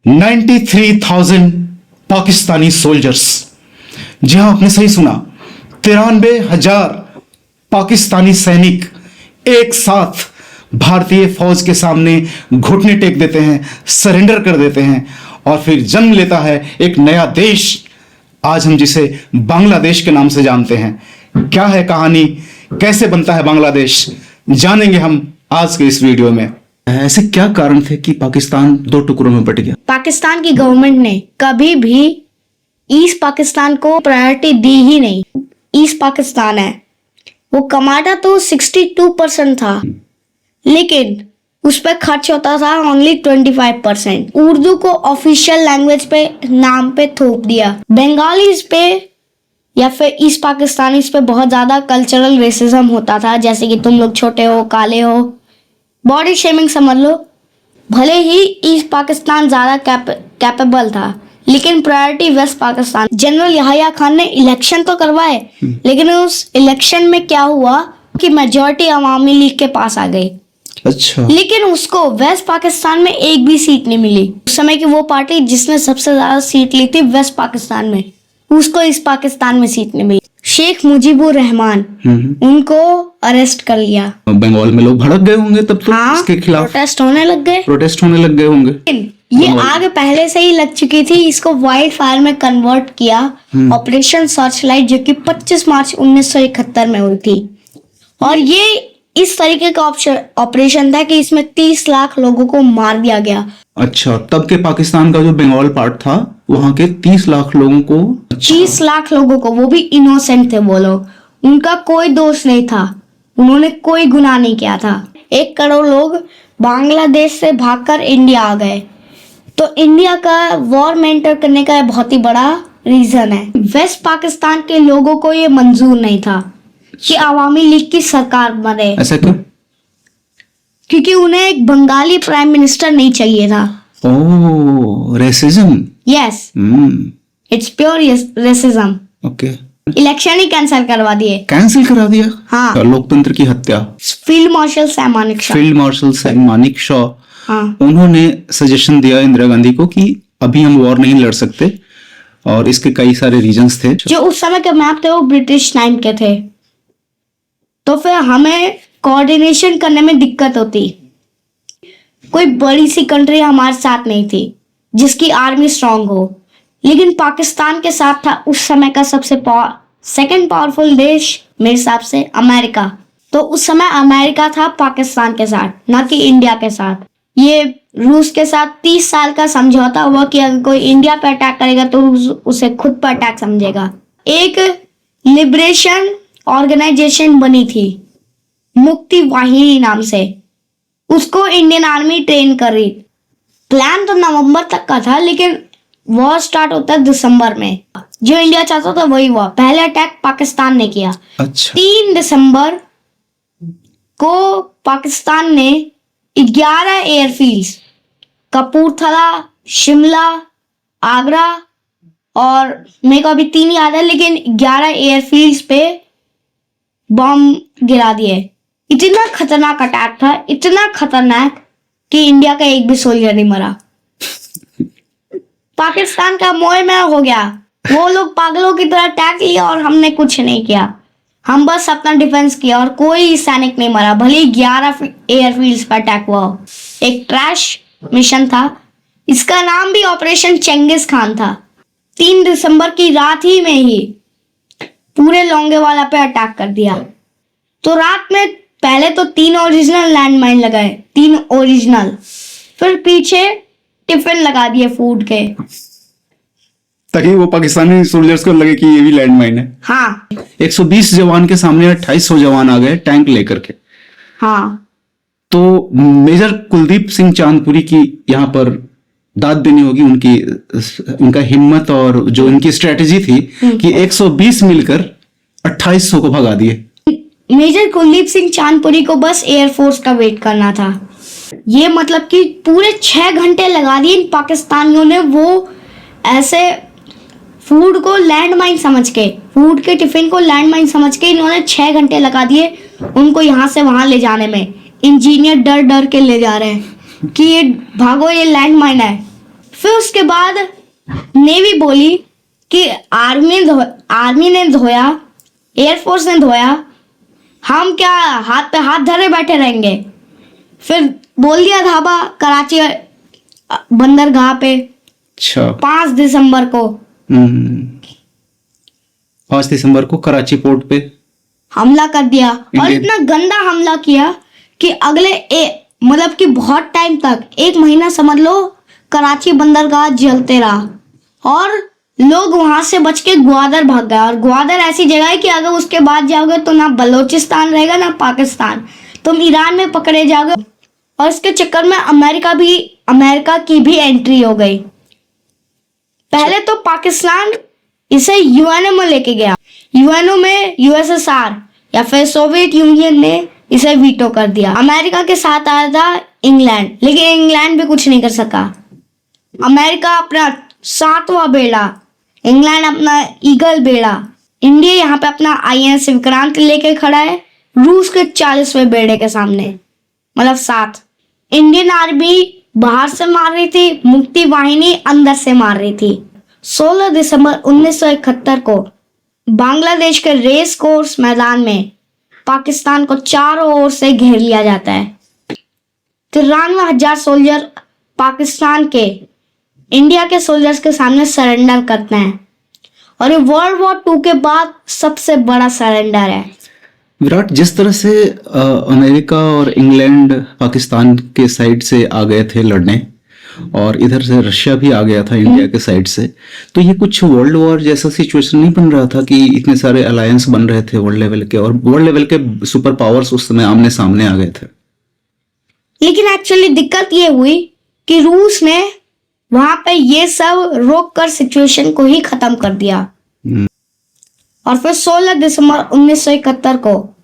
93,000 Pakistani soldiers. जी हां, आपने सही सुना, 93,000 पाकिस्तानी सैनिक एक साथ भारतीय फौज के सामने घुटने टेक देते हैं, सरेंडर कर देते हैं और फिर जन्म लेता है एक नया देश, आज हम जिसे बांग्लादेश के नाम से जानते हैं। क्या है कहानी, कैसे बनता है बांग्लादेश, जानेंगे हम आज के इस वीडियो में। ऐसे क्या कारण थे कि पाकिस्तान दो टुकड़ों में बट गया? पाकिस्तान की गवर्नमेंट ने कभी भी ईस्ट पाकिस्तान को प्रायोरिटी दी ही नहीं। ईस्ट पाकिस्तान है, वो कमाता तो 62% था, लेकिन उस पर खर्च होता था ओनली 25%। उर्दू को ऑफिशियल लैंग्वेज पे नाम पे थोप दिया। बंगालीज पे या फिर ईस्ट पाकिस्तानीज पे बहुत ज्यादा कल्चरल रेसिज्म होता था, जैसे कि तुम लोग छोटे हो, काले हो, बॉडी शेमिंग समझ लो। भले ही ईस्ट पाकिस्तान ज्यादा कैपेबल था, लेकिन priority west Pakistan. General Yahya Khan ने इलेक्शन तो करवाए, लेकिन उस इलेक्शन में क्या हुआ कि मेजॉरिटी अवामी लीग के पास आ गई। अच्छा। लेकिन उसको वेस्ट पाकिस्तान में एक भी सीट नहीं मिली। उस समय की वो पार्टी जिसने सबसे ज्यादा सीट ली थी वेस्ट पाकिस्तान में, उसको इस पाकिस्तान में सीट नहीं मिली। शेख मुजीबुर रहमान, उनको अरेस्ट कर लिया। बंगाल में लोग भड़क गए होंगे तब तो। हाँ, इसके खिलाफ प्रोटेस्ट होने लग गए होंगे। लेकिन ये आग पहले से ही लग चुकी थी, इसको वाइल्ड फायर में कन्वर्ट किया। ऑपरेशन सर्चलाइट, जो कि 25 मार्च 1971 में हुई थी, और ये इस तरीके का ऑपरेशन था कि इसमें 30 लाख लोगों को मार दिया गया। अच्छा, तब के पाकिस्तान का जो बंगाल पार्ट था, वहां के 30 लाख लोगों को। 30 लाख लोगों को, वो भी इनोसेंट थे वो लोग, उनका कोई दोष नहीं था, उन्होंने कोई गुनाह नहीं किया था। 1 करोड़ लोग बांग्लादेश से भागकर इंडिया आ गए। तो इंडिया का वॉर में एंटर करने का बहुत ही बड़ा रीजन है। वेस्ट पाकिस्तान के लोगों को ये मंजूर नहीं था कि अवामी लीग की सरकार बने। ऐसा क्यों? क्योंकि उन्हें एक बंगाली प्राइम मिनिस्टर नहीं चाहिए था। Oh, racism. Yes, it's pure racism. Okay. Election ही कैंसिल करवा दिए। कैंसिल करा दिया? हाँ। लोकतंत्र की हत्या। Field marshal Sam Manekshaw. Field marshal Sam Manekshaw, हाँ, उन्होंने सजेशन दिया इंदिरा गांधी को कि अभी हम वॉर नहीं लड़ सकते, और इसके कई सारे रीजंस थे। जो उस समय के मैप थे वो ब्रिटिश टाइम के थे, तो फिर हमें कोऑर्डिनेशन करने में दिक्कत होती। कोई बड़ी सी कंट्री हमारे साथ नहीं थी जिसकी आर्मी स्ट्रांग हो, लेकिन पाकिस्तान के साथ था उस समय का सबसे सेकंड पावरफुल देश मेरे हिसाब से अमेरिका। तो उस समय अमेरिका था पाकिस्तान के साथ, ना कि इंडिया के साथ। ये रूस के साथ 30 साल का समझौता हुआ कि अगर कोई इंडिया पे अटैक करेगा तो उसे खुद पर अटैक समझेगा। एक लिबरेशन ऑर्गेनाइजेशन बनी थी मुक्ति वाहिनी नाम से, उसको इंडियन आर्मी ट्रेन कर रही। प्लान तो नवंबर तक का था, लेकिन वॉर स्टार्ट होता है दिसंबर में। जो इंडिया चाहता था वही हुआ। पहले अटैक पाकिस्तान ने किया। अच्छा। 3 दिसंबर को पाकिस्तान ने 11 एयरफील्ड्स, कपूरथला, शिमला, आगरा, और मेरे को अभी 3 याद है, लेकिन 11 एयरफील्ड्स पे बॉम्ब गिरा दिए। इतना खतरनाक अटैक था, इतना खतरनाक कि इंडिया का एक भी सोल्जर नहीं मरा। पाकिस्तान का मोह में हो गया, वो लोग पागलों की तरह अटैक किया और हमने कुछ नहीं किया। हम बस अपना डिफेंस किया और कोई सैनिक नहीं मरा, भले ही 11 एयरफील्ड्स पर अटैक हुआ। एक ट्रैश मिशन था, इसका नाम भी ऑपरेशन चेंगिस खान था। 3 दिसंबर की रात ही में ही पूरे लोंगेवाला पे अटैक कर दिया। तो रात में पहले तो 3 ओरिजिनल लैंडमाइन लगाए, 3 ओरिजिनल, फिर पीछे टिफिन लगा दिए फूड के, ताकि वो पाकिस्तानी सोल्जर्स को लगे कि ये भी लैंडमाइन है। हाँ। 120 जवान के सामने 2800 जवान आ गए टैंक लेकर के। हाँ। तो मेजर कुलदीप सिंह चांदपुरी की यहाँ पर दाद देनी होगी, उनका हिम्मत और जो इनकी स्ट्रेटेजी थी कि 120 मिलकर 2800 को भगा दिए। मेजर कुलदीप सिंह चांदपुरी को बस एयरफोर्स का वेट करना था। ये मतलब कि पूरे 6 घंटे लगा दिए इन पाकिस्तानियों ने। वो ऐसे फूड को लैंडमाइन समझ के, फूड के टिफिन को लैंडमाइन समझ के इन्होंने 6 घंटे लगा दिए उनको यहाँ से वहां ले जाने में। इंजीनियर डर डर के ले जा रहे हैं कि ये भागो, ये लैंडमाइन है। फिर उसके बाद नेवी बोली कि आर्मी ने धोया, एयरफोर्स ने धोया, हम क्या हाथ पे हाथ धरे बैठे रहेंगे। फिर बोल दिया धाबा कराची बंदरगाह पे अच्छा 5 दिसंबर को 5 दिसंबर को कराची पोर्ट पे हमला कर दिया। और इंडियन- इतना गंदा हमला किया कि अगले मतलब कि बहुत टाइम तक, 1 महीना समझ लो, कराची बंदरगाह जलते रहा और लोग वहां से बच के ग्वादर भाग गए। और ग्वादर ऐसी जगह है कि अगर उसके बाद जाओगे तो ना बलोचिस्तान रहेगा ना पाकिस्तान, तुम ईरान में पकड़े जाओगे। और इसके चक्कर में अमेरिका की भी एंट्री हो गई। पहले तो पाकिस्तान इसे यूएनओ में लेके गया, यूएनओ में यूएसएसआर या फिर सोवियत यूनियन ने इसे वीटो कर दिया। अमेरिका के साथ आया था इंग्लैंड, लेकिन इंग्लैंड भी कुछ नहीं कर सका। अमेरिका अपना 7वां बेड़ा, इंग्लैंड अपना ईगल बेड़ा, इंडिया यहाँ पे अपना आईएनएस विक्रांत लेके खड़ा है रूस के 40वें बेड़े के सामने, मतलब 7। इंडियन आर्मी बाहर से मार रही थी, मुक्ति वाहिनी अंदर से मार रही थी। 16 दिसंबर 1971 को बांग्लादेश के रेस कोर्स मैदान में पाकिस्तान को चारों ओर से घेर लिया जाता है। 93,000 सोल्जर पाकिस्तान के इंडिया के सोल्जर्स के सामने सरेंडर करते हैं और ये वर्ल्ड वॉर 2 के बाद सबसे बड़ा सरेंडर है। विराट, जिस तरह से अमेरिका और इंग्लैंड पाकिस्तान के साइड से आ गए थे लड़ने और इधर से रशिया भी आ गया था इंडिया के साइड से, तो ये कुछ वर्ल्ड वॉर जैसा सिचुएशन नहीं बन रहा था कि इतने सारे अलायंस बन रहे थे वर्ल्ड लेवल के और वर्ल्ड लेवल के सुपर पावर्स उस समय आमने सामने आ गए थे। लेकिन एक्चुअली दिक्कत ये हुई कि रूस ने वहां पे ये सब रोक कर सिचुएशन को ही खत्म कर दिया। और फिर 16 दिसंबर 1971 को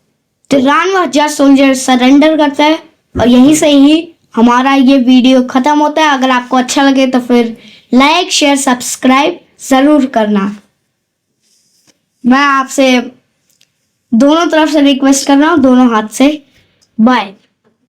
93,000 सोल्जर सरेंडर करता है और यहीं से ही हमारा ये वीडियो खत्म होता है। अगर आपको अच्छा लगे तो फिर लाइक शेयर सब्सक्राइब जरूर करना। मैं आपसे दोनों तरफ से रिक्वेस्ट कर रहा हूँ, दोनों हाथ से। बाय।